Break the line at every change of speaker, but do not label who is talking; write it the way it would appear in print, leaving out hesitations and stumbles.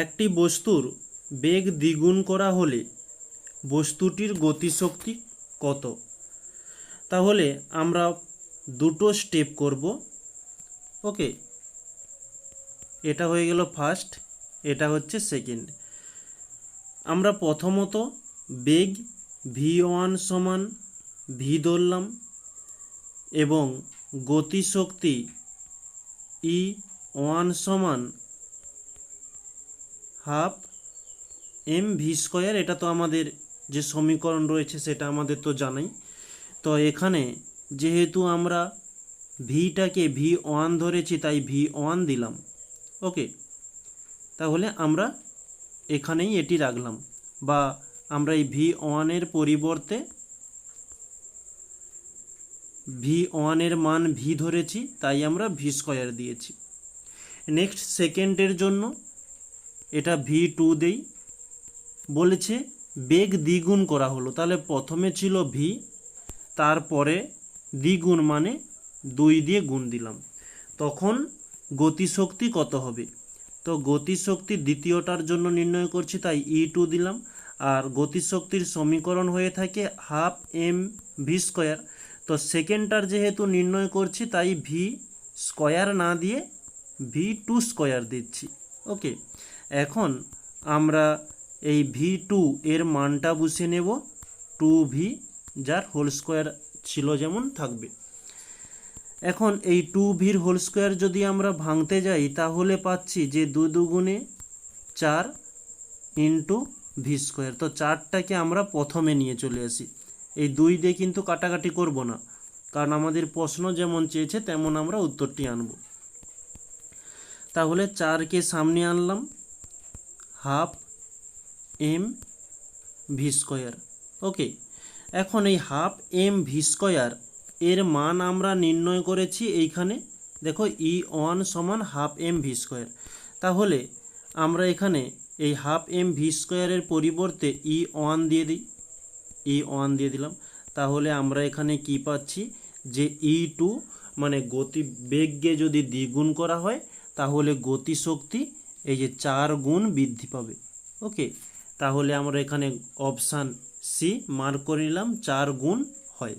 একটি বস্তুর বেগ দ্বিগুণ করা হলে বস্তুটির গতিশক্তি কত? তাহলে আমরা দুটো স্টেপ করব। ওকে, এটা হয়ে গেল ফার্স্ট, এটা হচ্ছে সেকেন্ড। আমরা প্রথমত বেগ v1 সমান v ধরলাম এবং গতিশক্তি E1 সমান হাফ mv স্কয়ার। এটা তো আমাদের যে সমীকরণ রয়েছে সেটা আমাদের তো জানাই। তো এখানে যেহেতু আমরা ভিটাকে v1 ধরেছি তাই v1 দিলাম। ওকে, তাহলে আমরা এখানেই এটি রাখলাম, বা আমরা এই v1 এর পরিবর্তে v1 এর মান v ধরেছি তাই আমরা v স্কয়ার দিয়েছি। নেক্সট সেকেন্ডের জন্য এটা v2 দেই। বলেছে বেগ দ্বিগুণ করা হলো, তাহলে প্রথমে ছিল v, তারপরে দ্বিগুণ মানে 2 দিয়ে গুণ দিলাম, তখন গতিশক্তি কত হবে? তো গতিশক্তি দ্বিতীয়টার জন্য নির্ণয় করছি তাই E2 দিলাম। আর গতিশক্তির সমীকরণ হয়ে থাকে হাফ mv স্কয়ার। তো সেকেন্ডটার যেহেতু নির্ণয় করছি তাই v স্কয়ার না দিয়ে v2 স্কয়ার দিচ্ছি। ওকে, এখন আমরা এই v2 এর মানটা বসিয়ে নেব 2v, যার হোল স্কয়ার ছিল যেমন থাকবে। এখন এই 2vর হোল স্কয়ার যদি আমরা ভাঙতে যাই তাহলে পাচ্ছি যে 2 দুগুণে 4 ইন্টু ভি স্কয়ার। তো 4টাকে আমরা প্রথমে নিয়ে চলে আসি, এই 2 দিয়ে কিন্তু কাটাকাটি করব না, কারণ আমাদের প্রশ্ন যেমন চেয়েছে তেমন আমরা উত্তরটি আনব। তাহলে 4কে সামনে আনলাম, হাফ mv স্কয়ার। ওকে, এখন এই হাফ mv স্কয়ার এর মান আমরা নির্ণয় করেছি এইখানে, দেখো E1 সমান হাফ mv স্কয়ার। তাহলে আমরা এখানে এই হাফ mv স্কয়ারের পরিবর্তে E1 দিয়ে দিই, E1 দিয়ে দিলাম। তাহলে আমরা এখানে কি পাচ্ছি যে E2 মানে বেগকে যদি দ্বিগুণ করা হয় তাহলে গতিশক্তি এই যে 4 গুণ বৃদ্ধি পাবে। ওকে, তাহলে আমরা এখানে অপশান সি মার্ক করে নিলাম, 4 গুণ হয়।